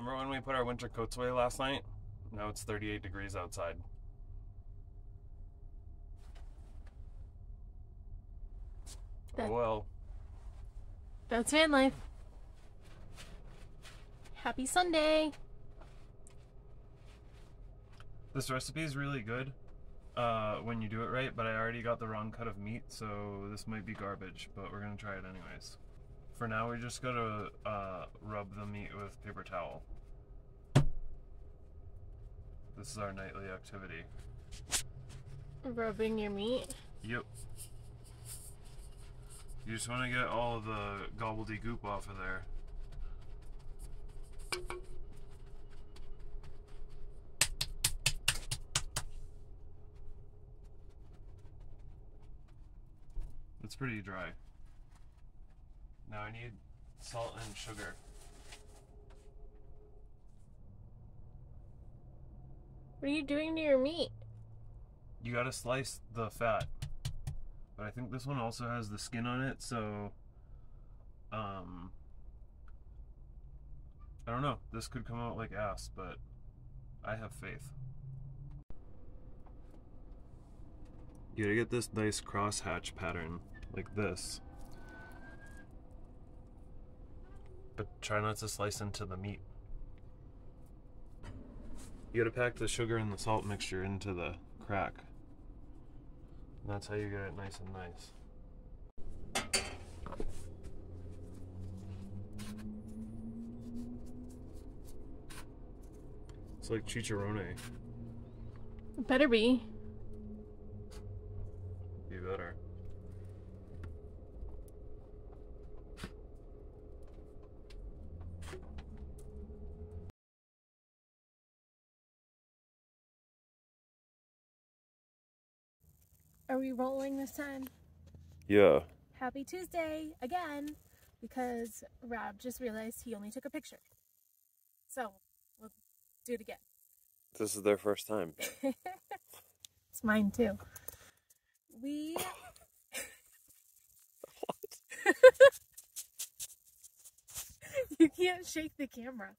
Remember when we put our winter coats away last night? Now it's 38 degrees outside. Oh well. That's van life. Happy Sunday. This recipe is really good when you do it right, but I already got the wrong cut of meat, so this might be garbage, but we're gonna try it anyways. For now, we just gotta rub the meat with paper towel. This is our nightly activity. Rubbing your meat? Yep. You just want to get all of the gobbledygook off of there. It's pretty dry. Now I need salt and sugar. What are you doing to your meat? You gotta slice the fat. But I think this one also has the skin on it, so I don't know. This could come out like ass, but I have faith. You gotta get this nice crosshatch pattern, like this. But try not to slice into the meat. You gotta pack the sugar and the salt mixture into the crack. And that's how you get it nice and nice. It's like chicharrone. It better be. Be better. Are we rolling this time? Yeah. Happy Tuesday again, because Rob just realized he only took a picture. So, we'll do it again. This is their first time. It's mine too. We... What? You can't shake the camera.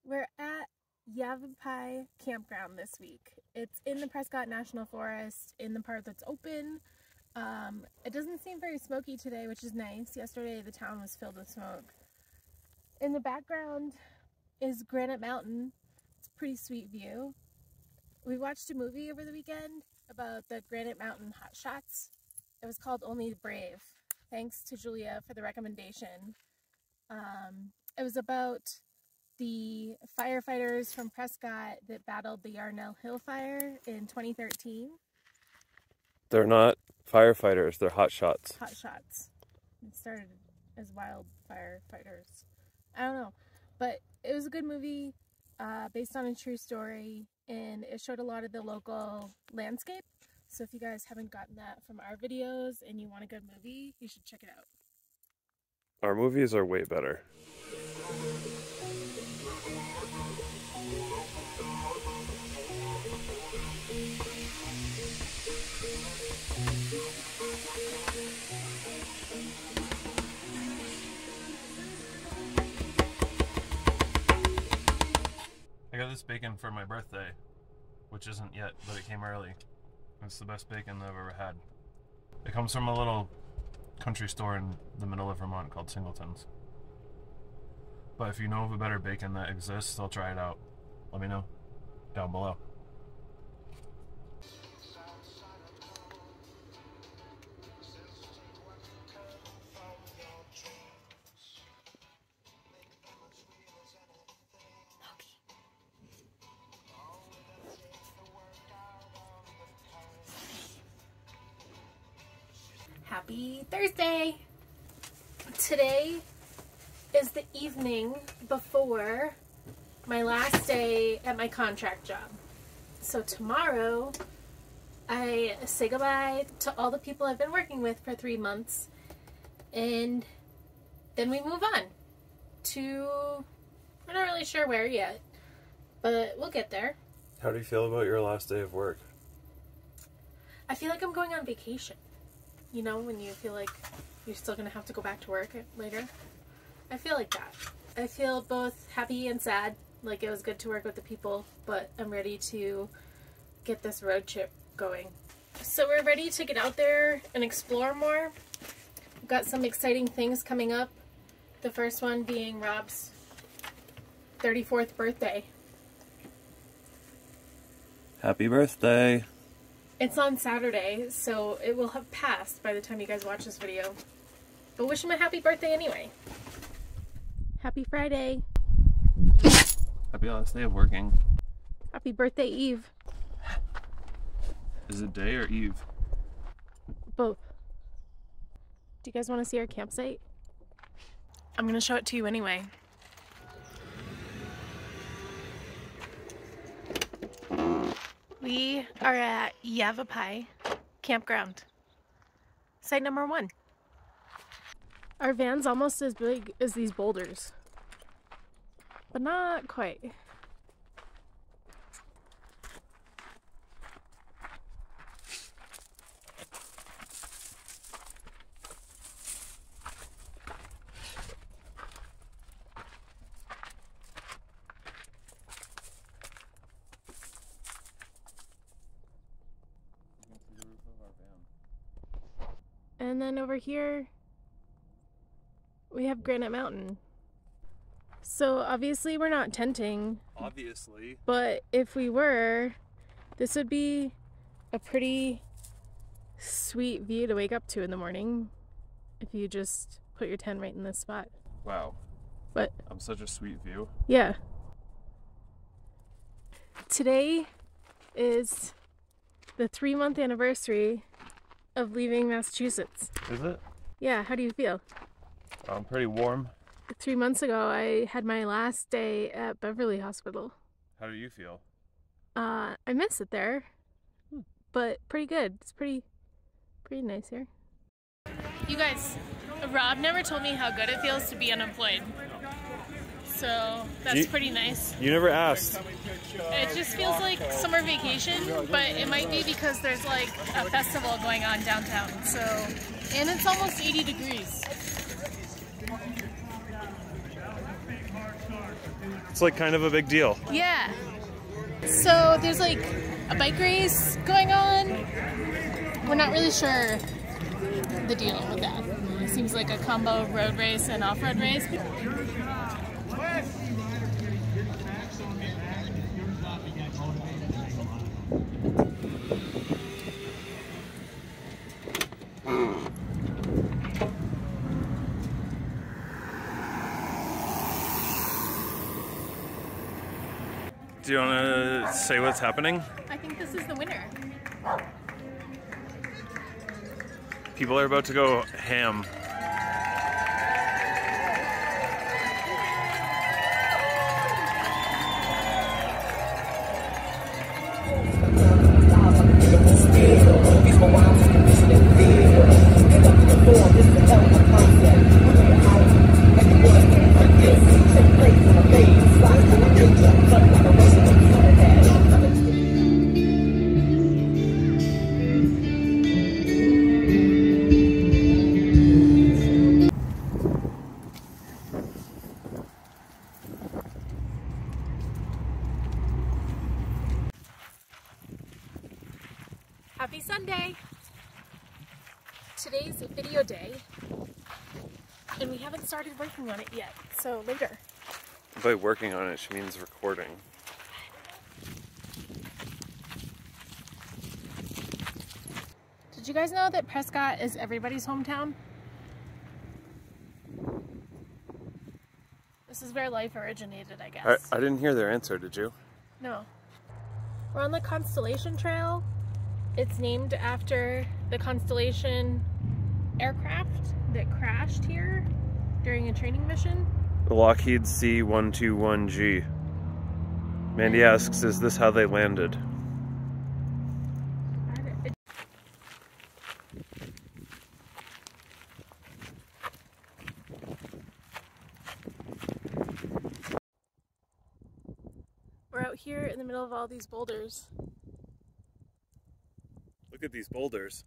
We're at Yavapai Campground this week. It's in the Prescott National Forest, in the part that's open. It doesn't seem very smoky today, which is nice. Yesterday the town was filled with smoke. In the background is Granite Mountain. It's a pretty sweet view. We watched a movie over the weekend about the Granite Mountain hot shots. It was called Only the Brave. Thanks to Julia for the recommendation. It was about the firefighters from Prescott that battled the Yarnell Hill fire in 2013. They're not firefighters, they're hot shots. Hot shots. It started as wildfire fighters. I don't know. But it was a good movie based on a true story, and it showed a lot of the local landscape. So if you guys haven't gotten that from our videos and you want a good movie, you should check it out. Our movies are way better. I got this bacon for my birthday, which isn't yet, but it came early. It's the best bacon I've ever had. It comes from a little country store in the middle of Vermont called Singleton's. But if you know of a better bacon that exists, I'll try it out. Let me know down below. Happy Thursday! Today is the evening before my last day at my contract job. So tomorrow I say goodbye to all the people I've been working with for 3 months, and then we move on to, we're not really sure where yet, but we'll get there. How do you feel about your last day of work? I feel like I'm going on vacation. You know, when you feel like you're still gonna have to go back to work later. I feel like that. I feel both happy and sad. Like, it was good to work with the people, but I'm ready to get this road trip going. So we're ready to get out there and explore more. We've got some exciting things coming up. The first one being Rob's 34th birthday. Happy birthday. It's on Saturday, so it will have passed by the time you guys watch this video. But wish him a happy birthday anyway. Happy Friday. Happy last day of working. Happy birthday Eve. Is it day or eve? Both. Do you guys want to see our campsite? I'm going to show it to you anyway. We are at Yavapai Campground. Site number 1. Our van's almost as big as these boulders, but not quite. And then over here, we have Granite Mountain. So obviously we're not tenting. Obviously. But if we were, this would be a pretty sweet view to wake up to in the morning if you just put your tent right in this spot. Wow. But I'm such a sweet view. yeah. Today is the 3-month anniversary of leaving Massachusetts. Is it? Yeah, how do you feel? I'm pretty warm. 3 months ago, I had my last day at Beverly Hospital. How do you feel? I miss it there, but pretty good. It's pretty nice here. You guys, Rob never told me how good it feels to be unemployed. So that's pretty nice. You never asked. It just feels like summer vacation, but it might be because there's like a festival going on downtown. So, and it's almost 80 degrees. It's like kind of a big deal. Yeah. So there's like a bike race going on. We're not really sure the deal with that. It seems like a combo road race and off-road race. Do you want to say what's happening? I think this is the winner. People are about to go ham. Happy Sunday! Today's video day, and we haven't started working on it yet, so later. By working on it, she means recording. Did you guys know that Prescott is everybody's hometown? This is where life originated, I guess. I didn't hear their answer, did you? No. We're on the Constellation Trail. It's named after the Constellation aircraft that crashed here during a training mission. The Lockheed C-121G. Mandy asks, is this how they landed? We're out here in the middle of all these boulders. Look at these boulders.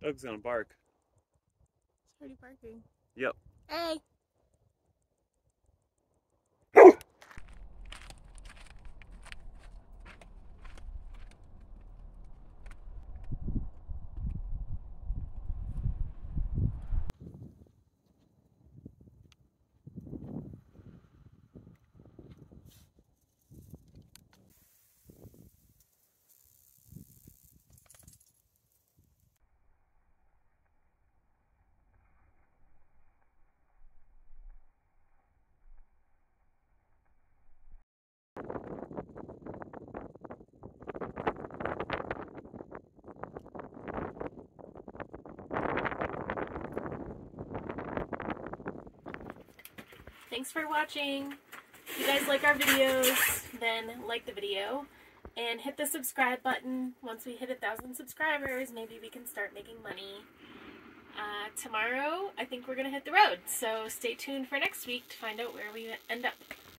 Dog's gonna bark. It's already barking. Yep. Hey! Thanks for watching. If you guys like our videos, then like the video and hit the subscribe button. Once we hit 1,000 subscribers, maybe we can start making money. Tomorrow, I think we're going to hit the road, so stay tuned for next week to find out where we end up.